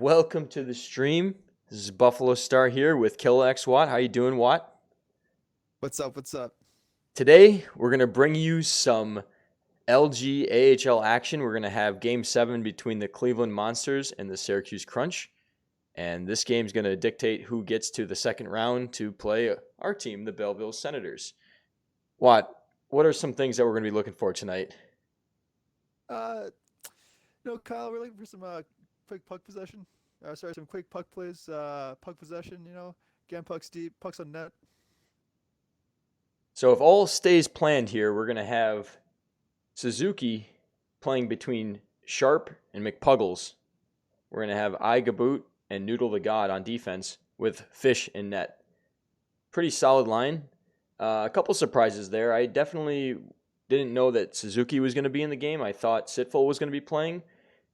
Welcome to the stream. This is Buffalo Star here with Killa X Watt. How you doing, Watt? What's up? What's up? Today we're gonna bring you some LGAHL action. We're gonna have Game 7 between the Cleveland Monsters and the Syracuse Crunch, and this game's gonna dictate who gets to the second round to play our team, the Belleville Senators. Watt, what are some things that we're gonna be looking for tonight? Uh, Kyle, we're looking for some quick puck possession. Sorry, some quick puck plays, puck possession. Getting pucks deep, pucks on net. So if all stays planned here, we're gonna have Suzuki playing between Sharp and McPuggles. We're going to have Gaboot and Noodle the God on defense with Fish in net. Pretty solid line. A couple surprises there. I definitely didn't know that Suzuki was going to be in the game. I thought Sitful was going to be playing.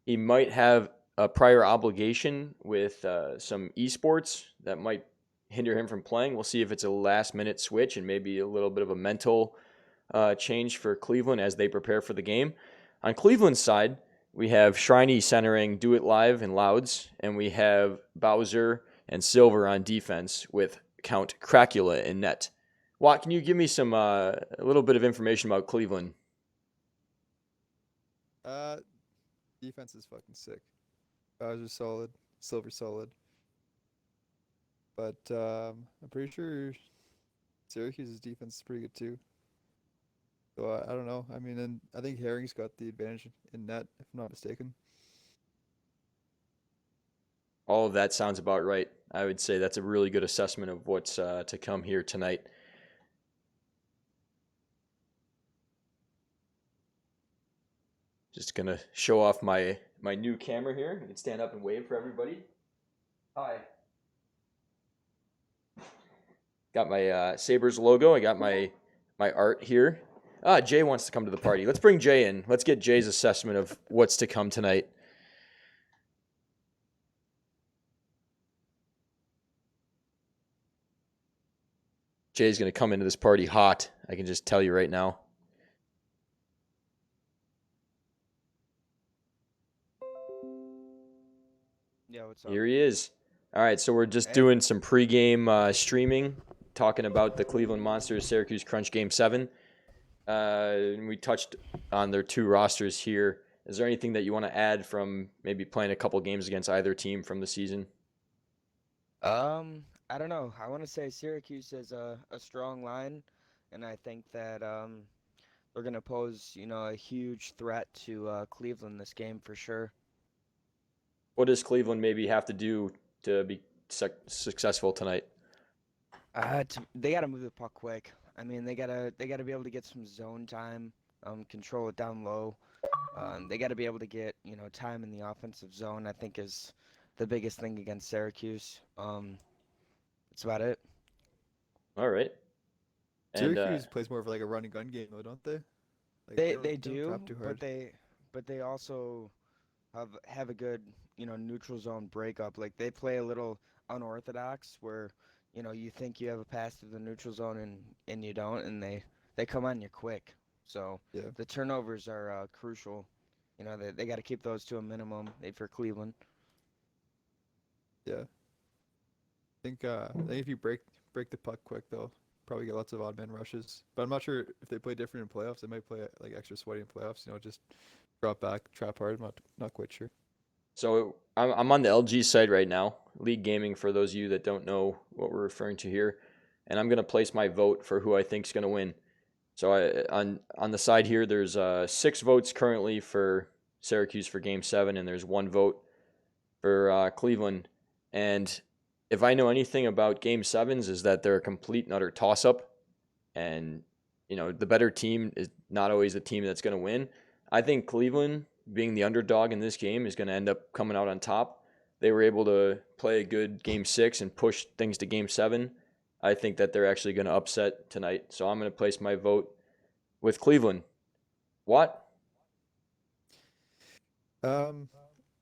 He might have a prior obligation with some esports that might hinder him from playing. We'll see if it's a last-minute switch and maybe a little bit of a mental change for Cleveland as they prepare for the game. On Cleveland's side, we have Shriney centering Do It Live and Louds, and we have Bowser and Silver on defense with Count Cracula in net. Watt, can you give me some a little bit of information about Cleveland? Uh, Defense is fucking sick. Bowser's solid, Silver's solid, but I'm pretty sure Syracuse's defense is pretty good too. So I don't know. I mean, and I think Herring's got the advantage in net, if I'm not mistaken. All of that sounds about right. I would say that's a really good assessment of what's to come here tonight. Just gonna show off my new camera here. I can stand up and wave for everybody. Hi. Got my Sabres logo. I got my art here. Jay wants to come to the party. Let's bring Jay in. Let's get Jay's assessment of what's to come tonight. Jay's going to come into this party hot. I can just tell you right now. Yeah, what's up? Here he is. All right, so we're just doing some pregame streaming, talking about the Cleveland Monsters Syracuse Crunch Game 7. And we touched on their two rosters here. Is there anything that you want to add from maybe playing a couple games against either team from the season? I don't know. I want to say Syracuse is a strong line, and I think that they're gonna pose, a huge threat to Cleveland this game for sure. What does Cleveland maybe have to do to be successful tonight? They gotta move the puck quick. I mean, they gotta be able to get some zone time, control it down low. They gotta be able to get, time in the offensive zone. I think is the biggest thing against Syracuse. That's about it. All right. And Syracuse plays more of like a run and gun game, though, don't they? Like They they don't do, trap too but hard. they also have a good, neutral zone breakup. Like they play a little unorthodox where, you think you have a pass to the neutral zone and you don't, and they come on you quick. So Yeah, the turnovers are crucial. They got to keep those to a minimum for Cleveland. yeah. I think if you break the puck quick though, probably get lots of odd man rushes. But I'm not sure if they play different in playoffs. They might play like extra sweaty in playoffs. Just drop back, trap hard. I'm not quite sure. so I'm on the LG side right now, League Gaming for those of you that don't know what we're referring to here. And I'm going to place my vote for who I think is going to win. So on the side here, there's 6 votes currently for Syracuse for Game 7, and there's 1 vote for Cleveland. And if I know anything about Game 7s is that they're a complete and utter toss-up. And, the better team is not always the team that's going to win. I think Cleveland, being the underdog in this game, is going to end up coming out on top. They were able to play a good Game 6 and push things to Game 7. I think that they're actually going to upset tonight. So I'm going to place my vote with Cleveland. What? Um,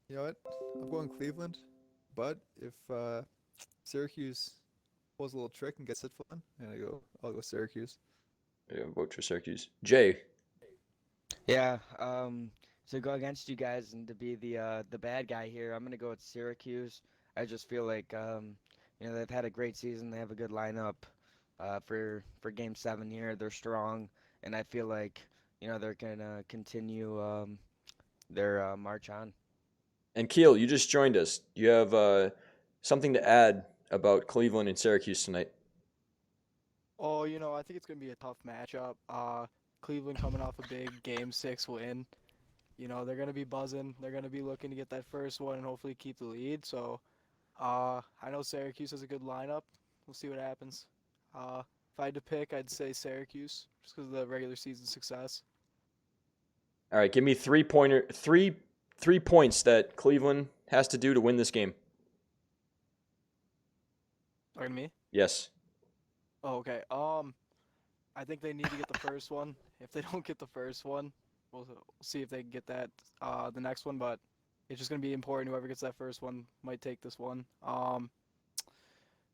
you know what? I'm going Cleveland, but if Syracuse pulls a little trick and gets it fun, and I'll go Syracuse. Yeah, vote for Syracuse. Jay. Yeah, to go against you guys and to be the bad guy here. I'm gonna go with Syracuse. I just feel like they've had a great season. They have a good lineup for Game 7 here. They're strong, and I feel like they're gonna continue their march on. And Keel, you just joined us. You have something to add about Cleveland and Syracuse tonight. Oh, I think it's going to be a tough matchup. Cleveland coming off a big Game 6 win. They're going to be buzzing. They're going to be looking to get that first one and hopefully keep the lead. So, I know Syracuse has a good lineup. We'll see what happens. If I had to pick, I'd say Syracuse just because of the regular season success. All right, give me three points that Cleveland has to do to win this game. Talking to me? Yes. Oh, okay. I think they need to get the first one. If they don't get the first one, we'll see if they can get that the next one. But it's just gonna be important. Whoever gets that first one might take this one. I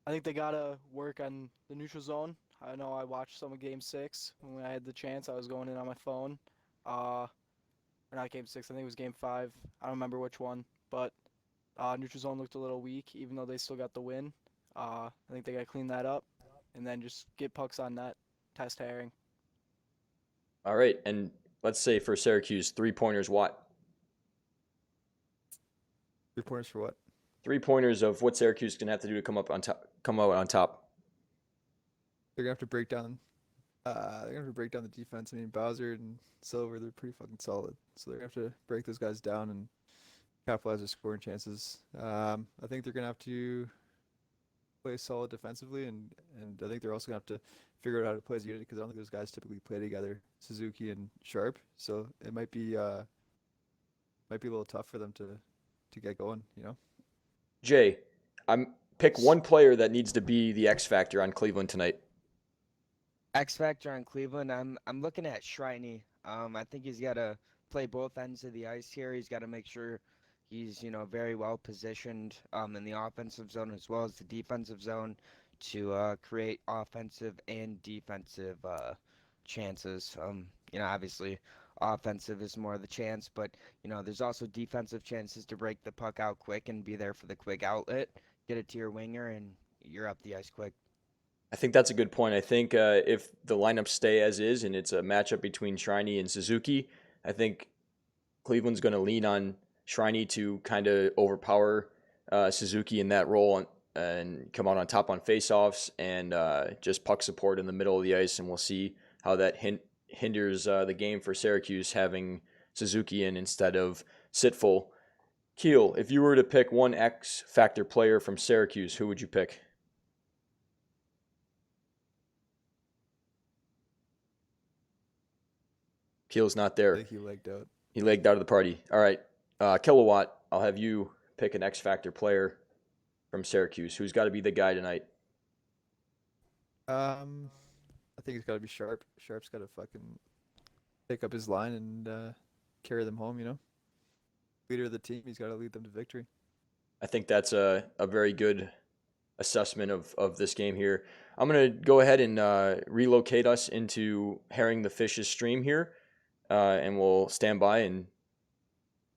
think they gotta work on the neutral zone. I know I watched some of Game 6 when I had the chance. I was going in on my phone. Or not Game 6. I think it was Game 5. I don't remember which one. But neutral zone looked a little weak, even though they still got the win. I think they gotta clean that up, and then just get pucks on net. Test Herring. All right, and let's say for Syracuse, 3-pointers what? 3 pointers for what? 3-pointers of what Syracuse is gonna have to do to come out on top. They're gonna have to break down. The defense. I mean, Bowser and Silver, they're pretty fucking solid. So they're gonna have to break those guys down and capitalize their scoring chances. I think they're gonna have to play solid defensively, and I think they're also gonna have to figure out how to play as a unit because I don't think those guys typically play together, Suzuki and Sharp. So it might be a little tough for them to get going. Jay, pick one player that needs to be the X factor on Cleveland tonight. X factor on Cleveland. I'm looking at Shriney. I think he's got to play both ends of the ice here. He's got to make sure he's very well positioned in the offensive zone as well as the defensive zone to create offensive and defensive chances. Obviously offensive is more of the chance, but there's also defensive chances to break the puck out quick and be there for the quick outlet, get it to your winger, and you're up the ice quick. I think that's a good point. I think if the lineups stay as is and it's a matchup between Shriney and Suzuki, I think Cleveland's going to lean on Shriney to kind of overpower Suzuki in that role and come out on top on faceoffs and just puck support in the middle of the ice, and we'll see how that hinders the game for Syracuse having Suzuki in instead of Sitful. Keel, if you were to pick one X factor player from Syracuse, who would you pick? Keel's not I there. think he legged out. He legged out of the party. All right. Kilowatt, I'll have you pick an X factor player from Syracuse. Who's got to be the guy tonight? I think it's got to be Sharp. Sharp's got to fucking pick up his line and carry them home. Leader of the team. He's got to lead them to victory. I think that's a very good assessment of this game here. I'm going to go ahead and relocate us into Herring the Fish's stream here, and we'll stand by and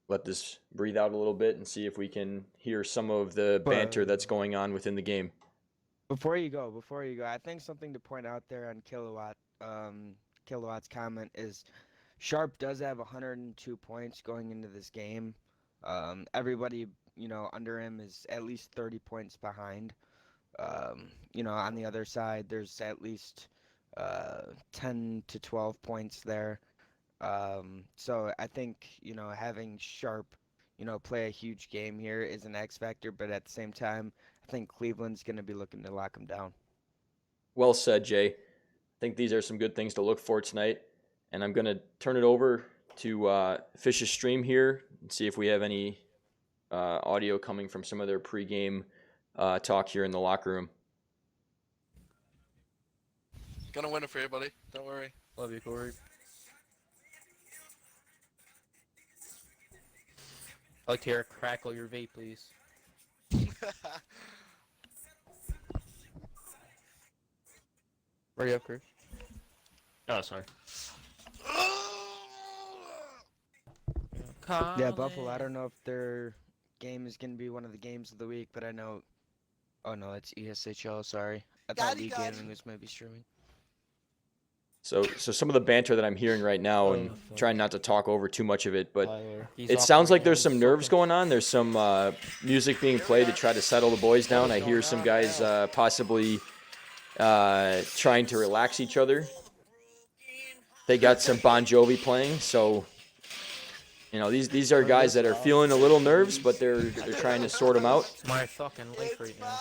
let this breathe out a little bit and see if we can hear some of the banter that's going on within the game. Before you go, I think something to point out there on Kilowatt's comment is Sharp does have 102 points going into this game. Everybody, under him is at least 30 points behind. On the other side, there's at least 10 to 12 points there. So I think, having Sharp, play a huge game here is an X factor, but at the same time, I think Cleveland's going to be looking to lock him down. Well said, Jay. I think these are some good things to look for tonight, and I'm going to turn it over to Fish's stream here and see if we have any audio coming from some of their pregame talk here in the locker room. Gonna win it for you, buddy. Don't worry. Love you, Corey. I'd like to hear a crackle your vape, please. Ready up, Chris? Oh, sorry. Yeah, Buffalo. I don't know if their game is gonna be one of the games of the week, but I know. Oh no, it's ESHL. Sorry, I thought League Gaming was maybe streaming. So some of the banter that I'm hearing right now, and trying not to talk over too much of it, but He's it off sounds right like now, there's he's some nerves fucking- going on. There's some music being played to try to settle the boys down. I hear some guys possibly trying to relax each other. They got some Bon Jovi playing, so you know these are guys that are feeling a little nerves, but they're trying to sort them out. It's my fucking life right now.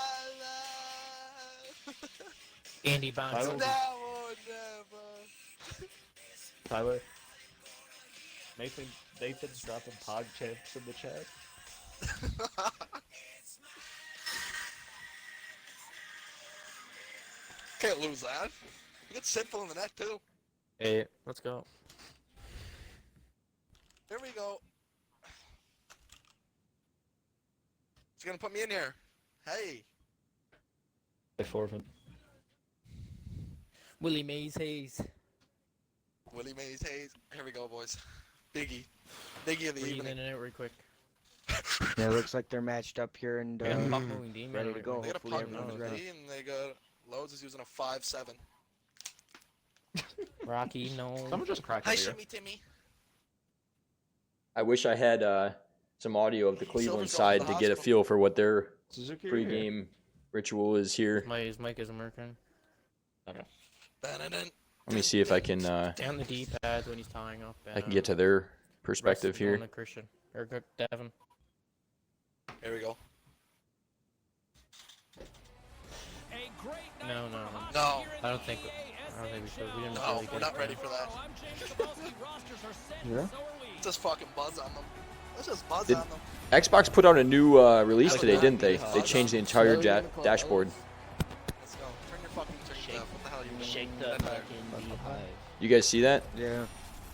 Andy Bon Now Jovi. or never. Tyler. Nathan's dropping pog champs in the chat. Can't lose that. You get Sinful in the net too. Hey, let's go. Here we go. He's gonna put me in here. Hey. They forfeit. Willie Mays Hayes. Willie Mays Hayes. Here we go, boys. Biggie. Biggie of the Breathe in evening. and out real quick. Yeah, it looks like they're matched up here and We got a puck moving D, man. ready to go. They got a Hopefully puck everyone's moving ready. D, and they got Loads is using a 5-7. Rocky, no. Someone just cracked Hi, the beer. Shimmy Timmy. I wish I had some audio of the Cleveland Silver's going side to to the get a hospital. feel for what their Suzuki. pregame ritual is here. His mic isn't working. Dun-dun-dun. Let me see if I can Down the D-pad when he's tying up. I can get to their perspective rest here. on the Christian. Or Devin. Here we go. No. No. I don't think we should. We didn't No, really we're get not it ready done. for that. Yeah. Let's just fucking buzz on them. Let's just buzz Did- on them. Xbox put out a new release Look today, at didn't that. they? They changed the entire dashboard. Let's go. Turn your fucking turn down. What the hell are you doing? Shake the That better. fucking beehive. You guys see that? Yeah,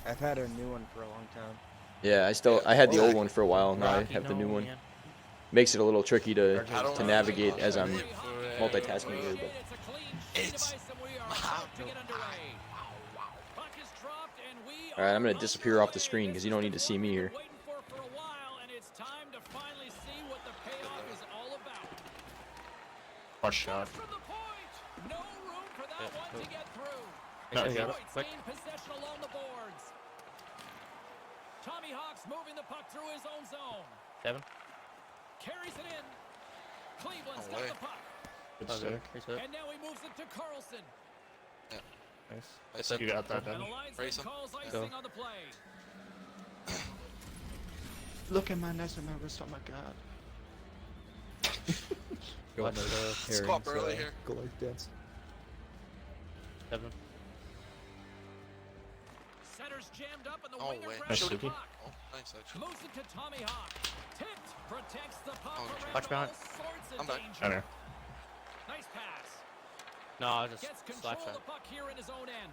I've had a new one for a long time. Yeah, I had the old one for a while. Now I Rocky, have the new no, one. man. Makes it a little tricky to I don't know. navigate as I'm multitasking here. But It's all right, I'm gonna disappear off the screen because you don't need to see me here. First shot. Yeah, you got it. Quick. Tommy Hawk's moving the puck through his own zone. Devin. Carries it in. Cleveland's No got way. the puck. Good Okay. stick. Here's it. And now he moves it to Carlson. Nice. I said You got that, And the Devin. linesman Race him. calls Go. icing on the play. Look at my nice on my wrist. Oh my god. Going Watch to the Squat early here. Go like dance. Devin. Center's jammed up and the Oh, winger wait. grabs Nice, the Suki. puck. Oh, nice actually. Moves it to Tommy Hawk. Tipped. Protects the puck Oh, around Watch behind. all sorts of I'm back. danger. Center. Nice pass. No, I just Gets control slap of shot. the puck here in his own end.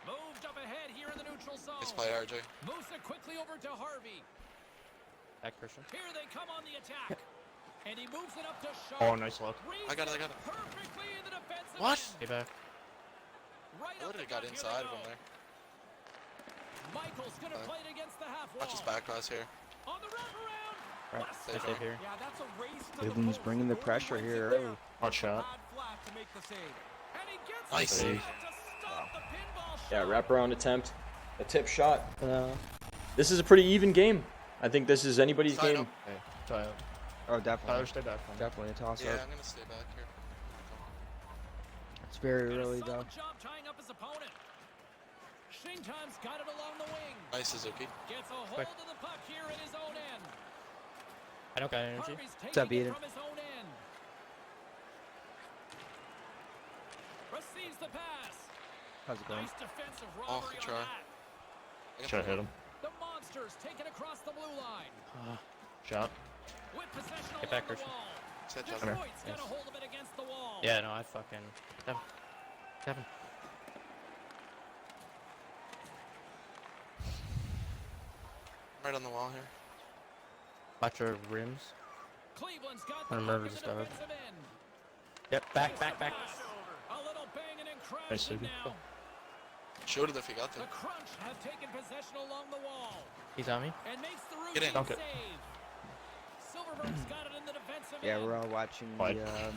Moved up ahead here in the neutral zone. Nice play, RJ. Moves it quickly over to Harvey. Back Christian. Here they come on the attack. And he moves it up to Sharp. Oh, nice look. Reads I got it. Perfectly in the defensive What? end. Hey, back. Right I up would the have got gut, here inside they of him go. there. Michael's gonna play it against the half wall. Watch his back pass here. On the wraparound. Right. Left Stay Stay firm. here. Yeah, that's a race to Cleveland's the bringing the pressure here early. Hot shot. flat to make the save. And he gets Nice. it Hey. to stop the pinball yeah, shot. wraparound attempt, a tip shot. This is a pretty even game. I think this is anybody's Side game. up. Hey, Tyler. Oh, definitely. Tyler, stay back. From Definitely a toss Yeah, up. I'm gonna stay back here. It's very Did a early solid though. job tying up his opponent. Shingtime's got it along the wing. Nice Suzuki. Gets a hold Quick. of the puck here in his own end. I don't got energy. Harvey's What's up, taking it Eden? from his own end. Receives the pass. How's it going? Nice defensive Oh, robbery good on try. that. I got Should the- hit him. The Monsters taken across the blue line. Shot. With possession Get along back, the Christian. wall. Set Justin. Center. Detroit's got a Nice. hold of it against the wall. Yeah, no, I fucking. Devin. Right on the wall here. Watch your rims. Cleveland's got I'm the gonna puck murder in this the dog. defensive end. Yep, back. A little banging and crashing Suki. now. Shoot it if you got to. The Crunch have taken possession along the wall He's on me. and makes the Get in. routine Dunk it. save. Silverberg's got it in the defensive Yeah, end. we're all watching Wide. the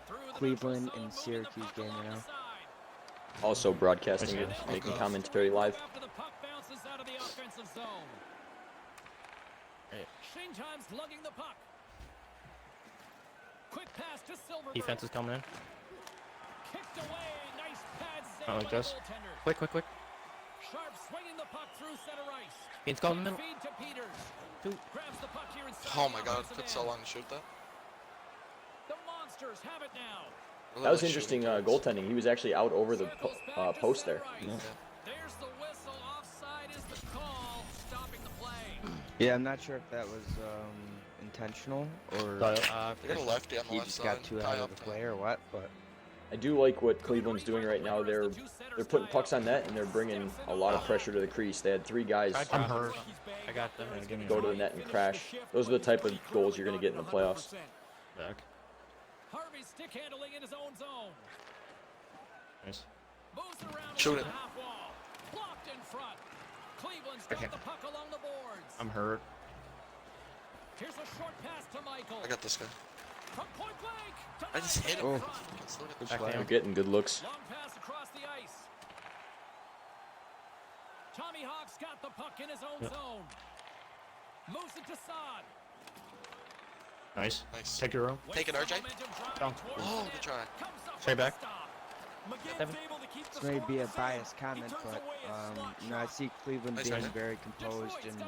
Through the Cleveland neutral and zone, moving the Syracuse puck game along right the now. side. Also broadcasting it, Okay. making Okay. commentary live. After the puck bounces out of the offensive zone. Right. Shingtime's lugging the puck. Quick pass to Silverberg. Defense is coming in. Kicked away. Nice pad save I like by the this. goaltender. Quick. Sharp swinging the puck through center ice. Beans called in the middle. Feed to Peters. Two. Grabs the puck here inside Oh the my god, offensive took so end. long to shoot that. The Monsters have it now. Really That was like interesting shooting things. goaltending. He was actually out over the Circles back to post there. center ice. There's the whistle. Offside is the call. Stopping the play. Yeah, I'm not sure if that was intentional or They got a lefty on the he left just side. got too Tie out of up the to- play or what, but I do like what Cleveland's doing right now. They're putting pucks on net and they're bringing a lot of pressure to the crease. They had 3 guys I'm hurt. I got them. go to the net and crash. Those are the type of goals you're going to get in the playoffs. Back. Harvey stick handling in his own zone. Nice. Moves around Shoot along it. the half wall. Blocked in front. Cleveland's got Okay. the puck along the boards. I'm hurt. Here's a short pass to Michael. I got this guy. From point blank. I just hit him. Oh. Fucking slow it. Back You're down. getting good looks. Long pass across the ice. Tommy Hawk's got the puck in his own zone. Moves it to Sod. Nice. Nice. Take your room. Take it, RJ. Dunk. Oh, good try. Stay back. Seven. this may be a biased comment, but you know, I see Cleveland Nice being right very composed and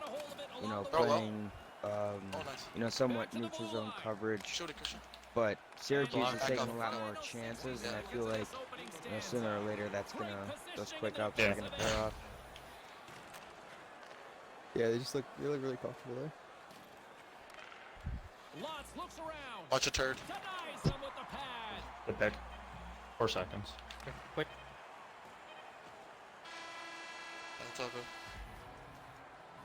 you know Throw low. playing Oh, nice. you know somewhat neutral zone coverage, Shoot it, Christian. but Syracuse Block is back taking up. a lot more chances, and Yeah. I feel like you know sooner or later that's gonna those quick ups Yeah. are gonna pay off. Yeah, they look really comfortable there. Lots looks around. Watch a turd. Denies him with the pad. Good pick. 4 seconds. Quick. That's all good.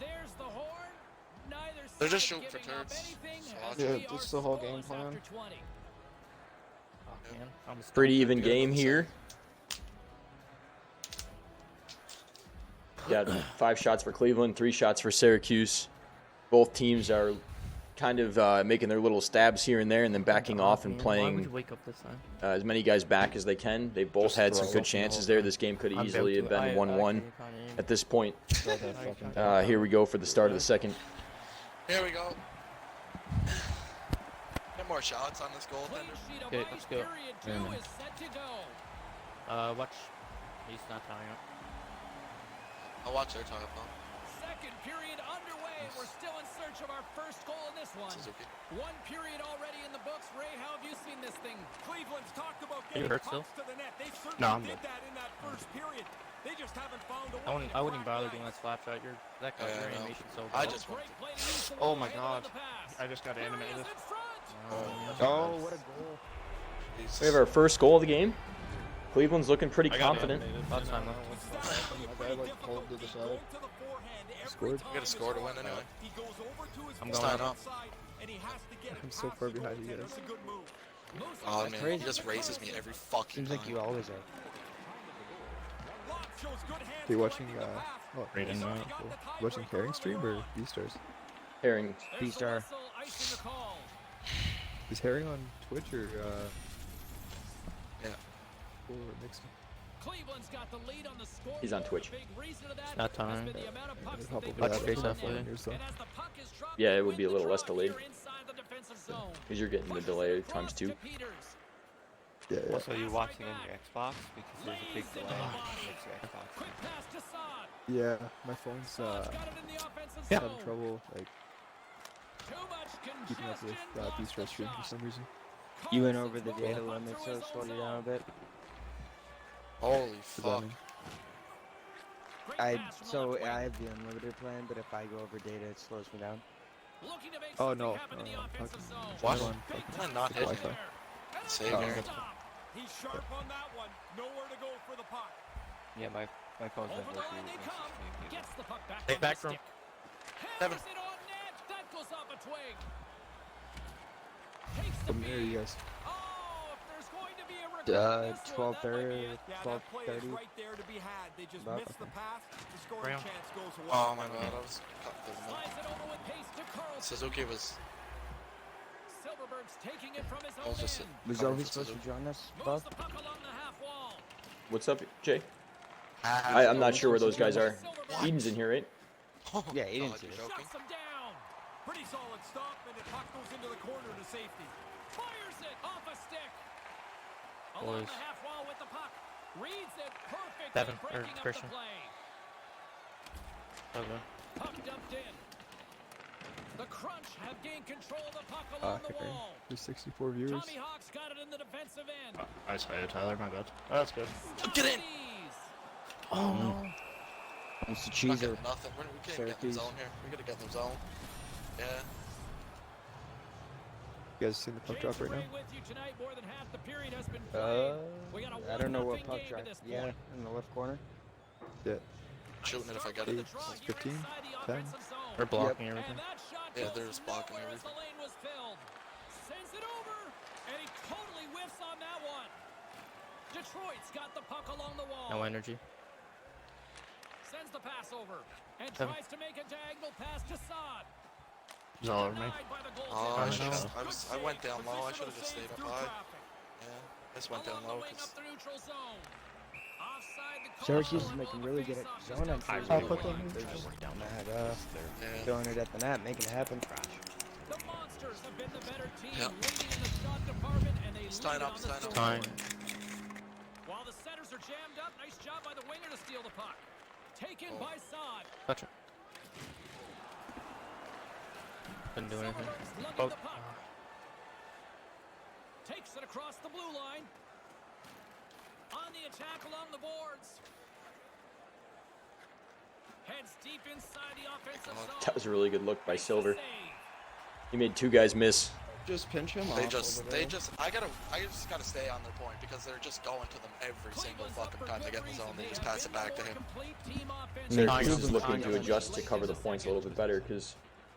There's the horn. Neither They're just side shooting for giving up turds. anything So as Yeah, we are just the whole game scoreless plan. after 20. Oh, man. Almost Pretty done. even game here. Got 5 shots for Cleveland, 3 shots for Syracuse. Both teams are kind of making their little stabs here and there and then backing off and Man, Why would you playing wake up this time? as many guys back as they can. They both Just had some throw good up the whole chances there. time. This game could have I'm easily have built to- been I 1-1 can't aim. at this point. Throw that fucking- Here we go for the start of the second. Here we go. Get more shots on this Clean goaltender. sheet of Okay, ice. let's go. Period 2 Yeah, man. is set to go. Watch. He's not tying up. I'll watch their time though. Second period underway. We're still in search of our first goal in this one. Suzuki. 1 period already in the books. Ray, how have you seen this thing? Cleveland's talked about You getting hurt still? pucks to the net. They certainly No, I'm did good. that in that first period. They just haven't found a way. I wouldn't to bother crack doing the that slap shot. That got Yeah, your I know. animation so good. I just want Great play to use the Oh wall my handle on God. the pass. I just got Here he is animated. in front. Oh, what a goal! Jesus. We have our first goal of the game. Cleveland's looking pretty I got confident. animated. Lots of time left. I like pulled to the side. Scored. We gotta score to win anyway. He goes over to his I'm It's going time up. up. side, and he has to get it I'm so past far the behind you goaltender. guys. It's a good move. Oh That's man, crazy. he just races me every fucking Seems time. like you always are. Lot shows good hands Are you watching directing the pass. oh, Great He's in already that. got the watching tiebreaker Herring early stream or on. B-Stars? Herring. There's the B-star. whistle, icing the call. Is Herring on Twitch or Yeah. or mixed? Cleveland's got the lead on the scoreboard. He's on Twitch. Big reason of that Not has time. been the amount of pucks that Hop they've over Watch that. put face on off net. later. Years, though. And as the puck is dropped, Yeah, it they would be a win the little less draw delayed. here inside the defensive zone. Because you're getting the Pushes delay it times across 2. to Peters. Yeah, yeah. Also, you watching on your Xbox because there's a big Lays into delay. the on body. your Xbox. Quick pass to Sod. Yeah, my phone's Sod's got it in the offensive having zone. trouble like Too much keeping up with congestion, lost the B-Star stream for shot. some reason. You went Carlson's over the moving data puck limit, through so his it own slowed you zone. down a bit. Holy What does that fuck. mean? Great pass from the So left wing. I have the unlimited plan, but if I go over data, it slows me down. Looking to make Oh something no, happen in the I'm offensive talking. zone. What? I'm on Big fucking Am I not hitting Wi-Fi. it? And Save another here. stop. He's sharp on that one. Nowhere to go for the puck. Yeah, my phone's Over not the line working. they It's come. just me. Gets the puck back Take on back the from- stick. Seven. Hammers it on net. That goes off a twig. Takes the From there, feed. you guys. Oh, if there's going to be a regret this one, that might be 12:30, it. Yeah, that play is 12:30. right there to be had. They just About- missed the pass. The scoring Graham. chance goes away. Oh my bad, I was cut the Slides it over with pace to Carlson. Suzuki was. Silverberg's taking it from his I own was just end. Was covering Ovi for supposed to Suzuki. join us, Moves Buff? the puck along the half wall. What's up, Jay? Ah, I'm not sure where those guys are. Silverberg Eden's in here, right? Yeah, he didn't God, see you're it. joking. shuts him down. Pretty solid stop, and the puck goes into the corner to safety. Fires it off a stick. Along Boys. the half wall with the puck. Reads it perfectly, Devin, or breaking up Christian. the play. Okay. Puck dumped in. The Crunch have gained control of the puck along the Okay. wall. There's 64 viewers. Tommy Hawk's got it in the defensive end. I saw you, Tyler. My bad. Oh, that's good. Get in! Oh no. It's the Not cheeser. getting nothing. We can't get in the Syracuse. zone here. We gotta get in the zone. Yeah. You guys seen the puck drop right now? With you tonight, more than half the period has been Uh, played. We got a I don't know what 1-0 puck game drop. at this Yeah, point. in the left corner. Yeah. Shooting it if I get Eight. it. Draw here 15, inside the 10. offensive zone. We're blocking And everything. that shot Yeah, goes they're just blocking nowhere as everything. the lane was filled. Sends it over, and he totally whiffs on that one. Detroit's got the puck along the wall. No energy. Sends the pass over and Seven. tries to make a diagonal pass to Saad. He's all over me. Denied by the Oh, goaltender. I I should. know. I went down low. I should have just Positional stayed up save through high. traffic. Yeah. I just went down Along the low wing because up the neutral zone. Offside the call, Syracuse is and making we'll really have a good at face-off zone just entry. outside the They're line. just mad, yeah. throwing it at the net, making it happen. The Monsters have been the better team, Yep. leading in the shot department, and they It's lead tying it up, on it's the tying up. scoreboard. Time. While the centers are jammed up, nice job by the winger to steal the puck. Taken Oh. by Saad. Touch it. Didn't do anything. Silverberg's lugging Oh. the puck. Takes it across the blue line. On the attack along the boards. Heads deep inside the offensive zone. That was a really good look by Makes the Silver. save. He made two guys miss. Just pinch him They off just, over they there. just, I just gotta stay on their point because they're just going to them every single Cleveland's up fucking for time they good get in the zone. reason. They They just have pass it been the back to more him. complete team offensively. And they're Time. Cleveland's looking Time. to adjust to cover the points a little bit better because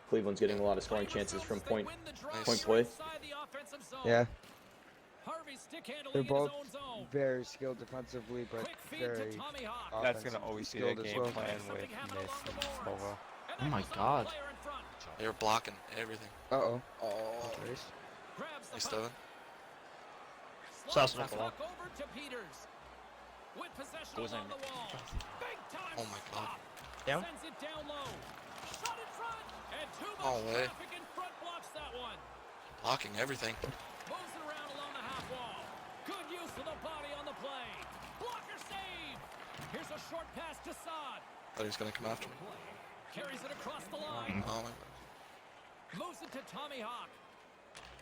Cleveland's getting a lot of scoring chances from point play. Yeah, Harvey stick handling they're in both his own zone. very skilled defensively, but Quick feed to very Tommy Hawk. That's gonna offensively always be skilled the as game well. plan Something with happened Miss along the and boards. Slova. And Oh that my was on the God. player in front. They were blocking everything. Uh-oh. Oh, Nice. Grabs the nice puck. Devin. Slides Sauce the knuckle. puck over to Peters. With possession Goes along in. the wall. Big time Oh my God. stop. Down. Sends it down low. Shot in front. And too much No way. traffic in front blocks that one. Blocking everything. Moves it around along the half wall. Good use of the body on the play. Blocker save. Here's a short pass to Saad. Thought he was gonna come after me. Carries it across the line. Oh my God. Moves it to Tommy Hawk.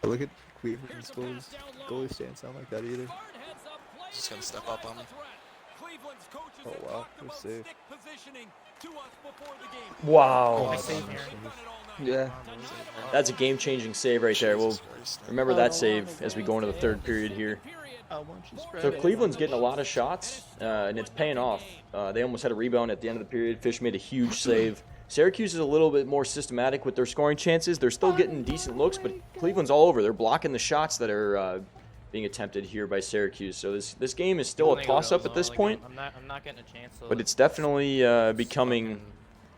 But look at Cleveland's Here's a goalies. pass down low. Goalie stance not like that either. Guard heads up. Play Just gonna step neutralize up on the me. threat. Cleveland's coaches Oh, have wow, talked they're about safe. stick positioning to us before the game. Wow. They've save done here. it all night. Yeah. That's a game-changing save right there. We'll Jesus Christ. remember that save as we go into the third period here. Why don't you spread So it? Cleveland's getting a lot of shots, and it's paying off. They almost had a rebound at the end of the period. Fish made a huge save. Syracuse is a little bit more systematic with their scoring chances. They're still getting decent looks, but Cleveland's all over. They're blocking the shots that are being attempted here by Syracuse. So this game is still a toss-up at this point, I'm not getting a chance. but it's definitely becoming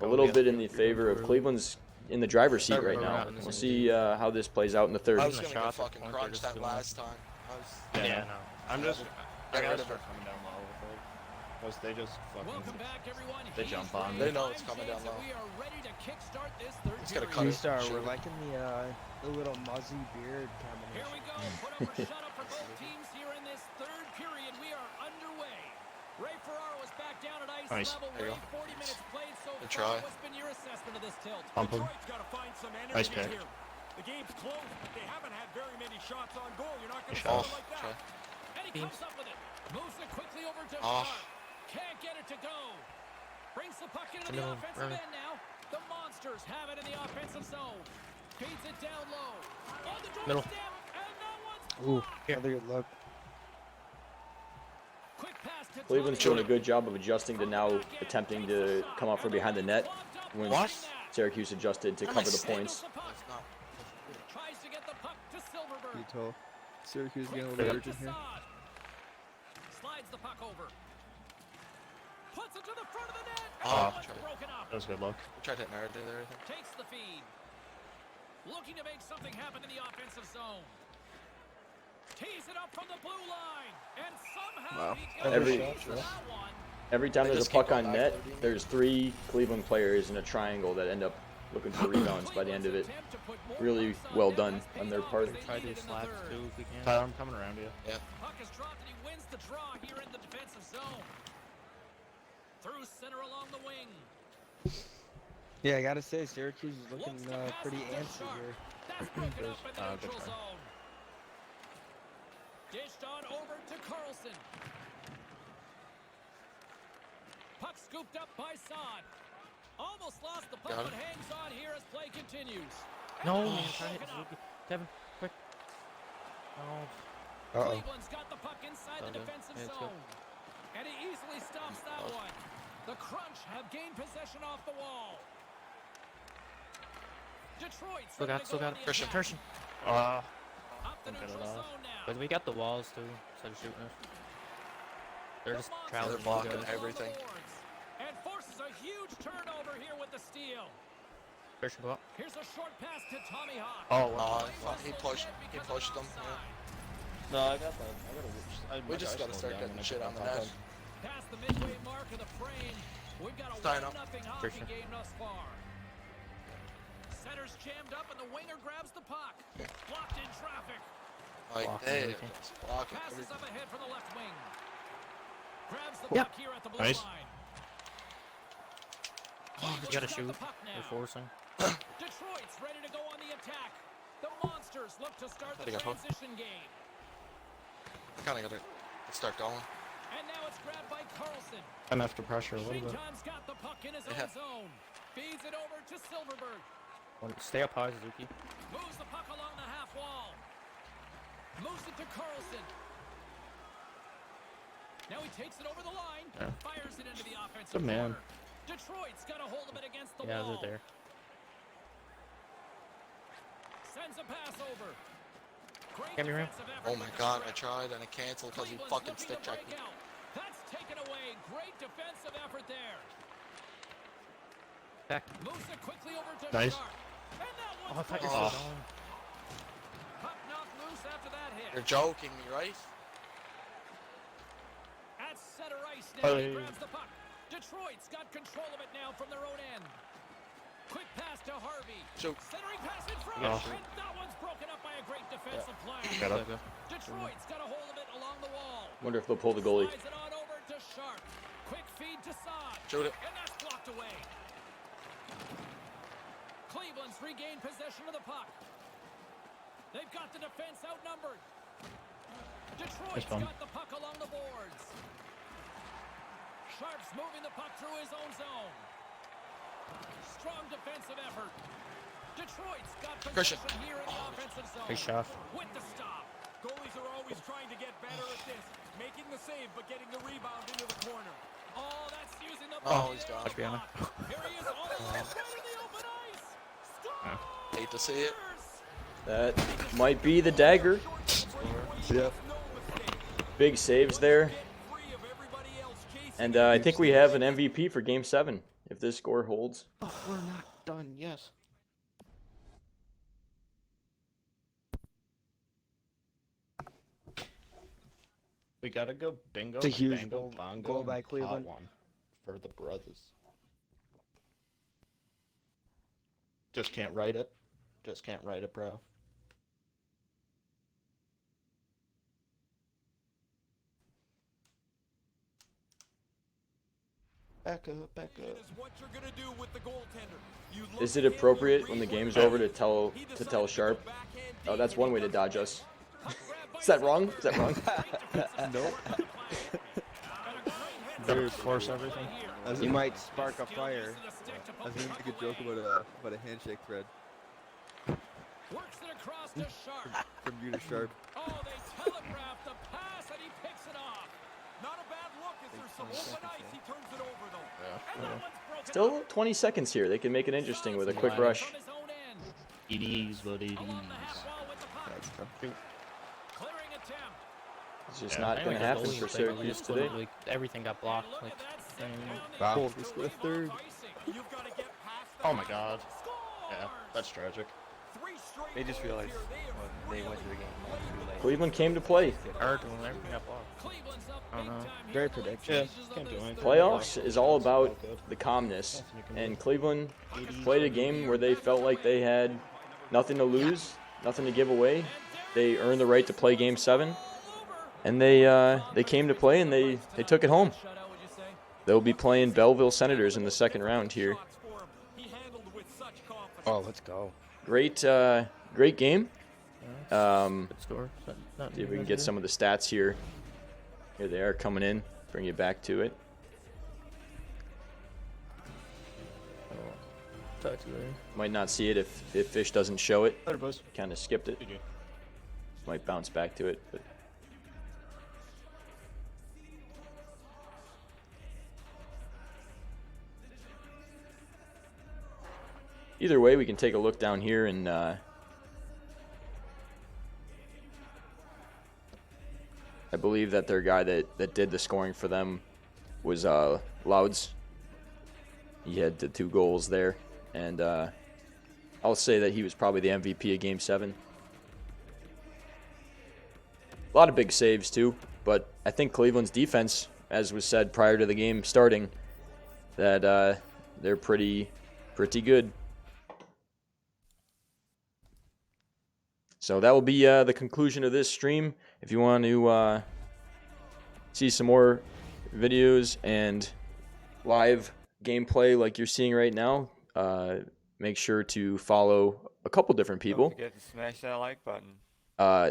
a little bit in the favor of Cleveland's in the driver's seat right now. We'll see how this plays out in the third. I was the gonna get shots at fucking point, they're crunched just that doing it. last time. I was, Yeah, no. I'm just. I Get gotta rid of start it. coming down low with it. Because they just Welcome fucking. back, everyone. They He's jump on ready. me. They know it's coming James, down and low. We are ready to kickstart this third He's gotta period. cut it. G-Star, Shoot we're it. liking the little muzzy beard Here we combination. go. Put up or shut up for both teams here in this third period. We are underway. Ray Ferraro is back down at ice Nice. level. There you Ray, 40 minutes played so Good far. try. What's been your assessment of this tilt? Pump him. Detroit's got to find some Nice energy pick. here. The game's close, but they haven't had very many shots on goal. You're not going to Shot. score like Try. that. And he comes up with it. Moves it quickly over to Oh. Sharp. Can't get it to go. Brings the puck into the Middle, offensive early. end now. The Monsters have it in the offensive zone. Feeds it down low. On the Middle. doorstep, and that one's Ooh, blocked. another good look. Quick pass to Cleveland's Tommy. doing a good job of adjusting to now attempting to come out from behind the net when What? Syracuse adjusted to cover the Nice. points. That's not. Tries to get the puck to Silverberg. Utah. Syracuse getting a little urgent here. Slides the puck over. Puts it to the front of the net. Oh, Oh, it's tried. broken up. That was good luck. We tried to hit Narrative there, I think. Takes the feed. Looking to make something happen in the offensive zone. Tees it up from the blue line. And somehow he gets Every- a piece of that one. Every time They there's a just keep puck going on back net, to the there's 3 Cleveland players in a triangle that end up looking for rebounds by the end of it. Attempt to put more Really pucks on well net done has on paid their off part. as they Try to lead do in the slaps third. too if we can. Tyler, I'm coming around you. Puck is dropped and he wins the draw here in the defensive zone. Through center along the wing. Yeah, I gotta say, Syracuse is looking Looks to pass pretty it to antsy Sharp. here. That's broken up in the good neutral try. zone. Dished on over to Carlson. Puck scooped up by Sod. Almost lost the puck, Got but it. hangs on here as play continues. No, And man, it's try to hit broken up. Suzuki. Kevin, quick. Oh, Cleveland's got the puck inside the Okay. defensive Yeah, it's good. zone. And he easily stops that one. The Crunch have gained possession off the wall. Detroit's still ready got, to still go on got the it. Christian. attack. Christian. Up the Don't get it neutral off. zone now. But we got the walls too, instead of shooting us. They're just The traveling. They're blocking you guys. everything. And forces a huge turnover here with the steal. Christian, go up. Here's a short pass to Tommy Hawk. Oh, wow. He pushed them. Yeah. No, I got that. We just gotta start getting shit on the net. Past the midway mark of the frame. We've got a Sign up. 1-0 hockey Christian. game thus far. Center's jammed up and the winger grabs the puck. Blocked in traffic. Like, Blocking hey, everything. just blocking Passes everything. up ahead from the left wing. Grabs the Yeah. puck here at the blue Nice. line. You gotta shoot. The puck They're now. forcing. Detroit's ready to go on the attack. The Monsters look to start the They got hooked. transition game. I kinda gotta start going. And now it's grabbed by Carlson. Enough to pressure a little bit. Meantime's got the puck in his Yeah. own zone. Feeds it over to Silverberg. Stay up high, Suzuki. Moves the puck along the half wall. Moves it to Carlson. Now he takes it over the line. Yeah. Fires it into the offensive Good man. corner. Detroit's got a hold of it against the Yeah, wall. they're there. Sends a pass over. Great Get me around. defensive effort Oh my with the god, I strike. tried and it canceled because he Cleveland's fucking looking stick to checked break me. out. That's taken away. Great defensive effort there. Back. Moves it quickly over to Nice. Sharp. And that Oh, I one's thought you broken. said Oh. no. Puck knocked loose after that hit. You're joking me, right? At center ice now, he Hey. grabs the puck. Detroit's got control of it now from their own end. Quick pass to Harvey. Shoot. Centering pass in front. Oh. And that one's broken up by a great defensive play. Got up. Detroit's got a hold of it along the wall. Wonder if they'll pull the goalie. Slides it on over to Sharp. Quick feed to Sod. Shoot it. And that's blocked away. Cleveland's regained possession of the puck. They've got the defense outnumbered. Detroit's fun. got the puck along the boards. Sharp's moving the puck through his own zone. Strong defensive effort. Detroit's got Christian. possession here in the offensive zone. Good shot. With the stop. Goalies are always trying to get better at this, making the save but getting the rebound into the corner. Oh, that's using the Oh, body he's there gone. on the Behind block. Here he is on the left, right in the open ice. Scores! Hate to see it. That might be the dagger. Yeah. Big saves there. And I think we have an MVP for Game 7 if this score holds. Oh, we're not done. Yes. We gotta go bingo, It's a huge bango, goal- bongo, goal and by pot Cleveland. one for the brothers. Just can't write it. Just can't write it, bro. Back up, back up. Is it appropriate when the game's over to tell Sharp? Oh, that's one way to dodge us. Is that wrong? Is that wrong? Nope. Better force everything. As You in, might spark a fire. I was gonna make a joke about a handshake thread Works it across to Sharp. from you to Sharp. Oh, they telegraph the pass and he picks it off. Not a bad look as there's some open ice. He turns it over though. And that one's broken Still up. 20 seconds here. They can make it interesting with a quick rush. From his own end. It is what it Along the is. half wall with the puck. That's tough. Clearing attempt. It's just Yeah, not I going to like the happen goalie for thing, we Syracuse just couldn't, today. like, everything got blocked. Like, Wow. Goal, they scored a third. You've got to get past the Oh my god. Yeah, that's tragic. They just realized when they went to the game too late. Cleveland came to play. hard when everything got blocked. I don't know. Very predictable. Yeah, can't do anything. Playoffs is all about Good. the calmness, Nothing you can do. and Cleveland played a game where they felt like they had nothing to lose, nothing to give away. They earned the right to play Game 7, and they came to play and they took it home. They'll be playing Belleville Senators in the second round here. Oh, let's go. Great game. Good score. Not See if we can get some of the stats here. Here they are coming in. Bring you back to it. Might not see it if Fish doesn't show it. Later, boys. Kind of skipped it. GG. Might bounce back to it, but either way, we can take a look down here and I believe that their guy that did the scoring for them was Louds. He had the 2 goals there, and I'll say that he was probably the MVP of Game 7. A lot of big saves too, but I think Cleveland's defense, as was said prior to the game starting, that they're pretty good. So that will be the conclusion of this stream. If you want to see some more videos and live gameplay like you're seeing right now, make sure to follow a couple different people. Don't forget to smash that like button.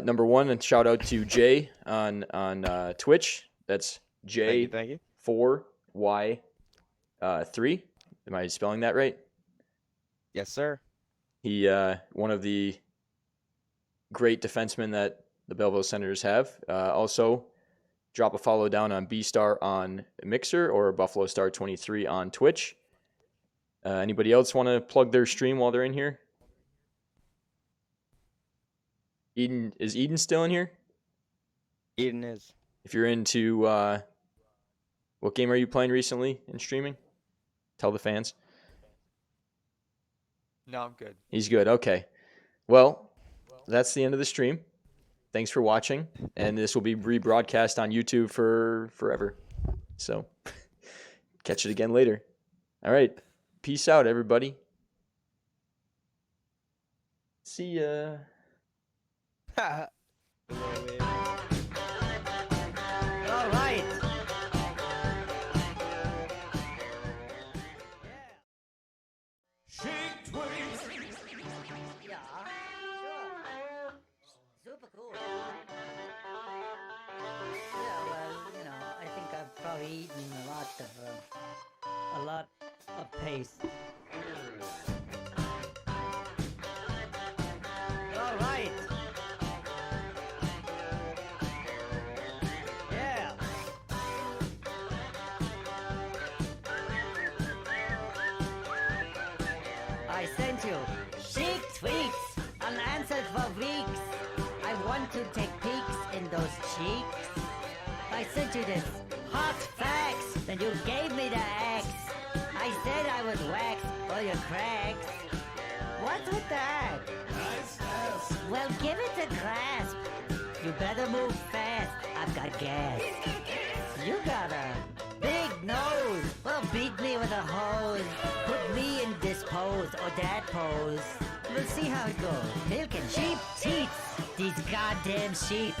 Number 1, and shout out to Jay on Twitch. That's Thank you. J4Y3. Am I spelling that right? Yes, sir. He one of the great defensemen that the Belleville Senators have. Also, drop a follow down on B-Star on Mixer or Buffalo Star 23 on Twitch. Anybody else want to plug their stream while they're in here? Is Eden still in here? Eden is. If you're into what game are you playing recently in streaming? Tell the fans. No, I'm good. He's good. Okay. Well, that's the end of the stream. Thanks for watching, and this will be rebroadcast on YouTube for forever. So, catch it again later. All right. Peace out, everybody. See ya. All right. Yeah, sure. Super cool. Yeah, well, you know, I think I've probably eaten a lot of paste. All right. Yeah. I sent you chic tweets unanswered for weeks. I want to take peeks in those cheeks. I sent you this hot facts, then you gave me the axe. I said I would wax all your cracks. What's with that? Nice ass. Well, give it a grasp. You better move fast. I've got gas. You got a big nose. Well, beat me with a hose. Put me in this pose or that pose. We'll see how it goes. Milk and sheep teats. These goddamn sheep.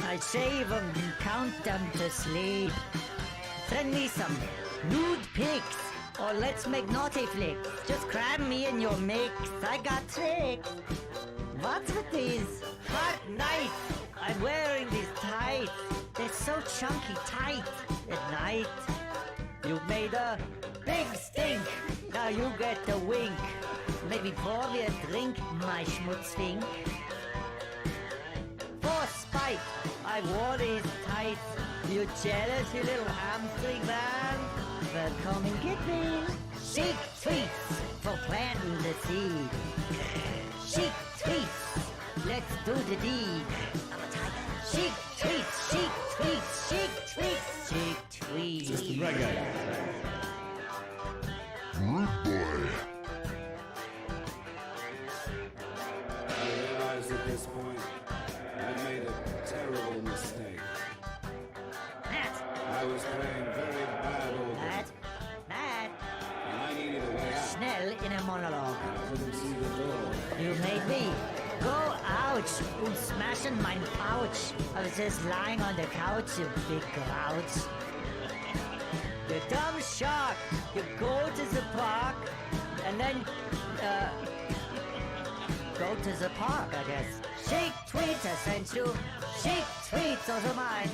I shave them and count them to sleep. Send me some nude pics. Or let's make naughty flicks. Just cram me in your mix. I got tricks. What's with these hot nights? I'm wearing these tights. They're so chunky tight at night. You made a big stink. Now you get the wink. Maybe pour me a drink, my schmutzfink. For spite, I wore these tights. You jealous, you little hamstring man? Well, come and get me. Chic tweets for planting the seed. Chic tweets, let's do the deed. Chic tweets, chic tweets. Reggae. Rude boy. I realize at this point I made a terrible mistake. I was playing very bad old. Matt. And I needed a way out. Schnell in a monologue. I couldn't see the door. You made me go ouch und smashen mein pouch. I was just lying on the couch, you big grouch. You dumb shark. You go to the park and then go to the park, I guess. Shake tweets I sent you. Shake tweets, those are mine.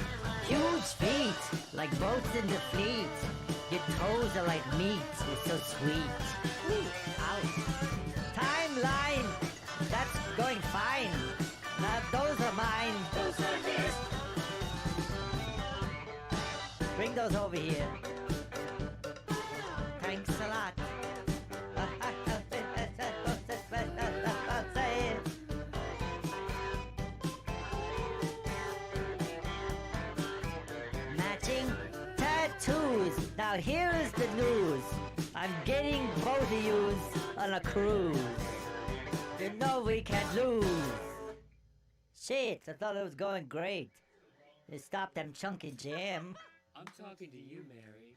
Huge feet, like boats in the fleet. Your toes are like meat, it's so sweet. Ouch. Timeline, that's going fine. Now those are mine. Those are his. Bring those over here. Thanks a lot. Matching tattoos. Now here is the news. I'm getting both of yous on a cruise. You know we can't lose. Shit, I thought it was going great. They stopped them chunky jam. I'm talking to you, Mary.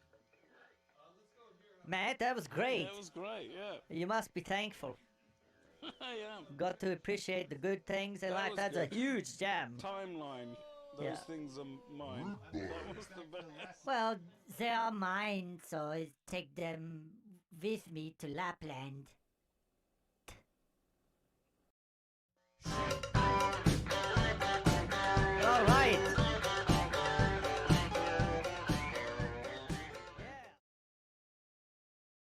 Matt, that was great. That was great, yeah. You must be thankful. I am. Got to appreciate the good things in life. That's a huge jam. Timeline. Those Yeah. things are mine. That was the best. Well, they are mine, so I take them with me to Lapland.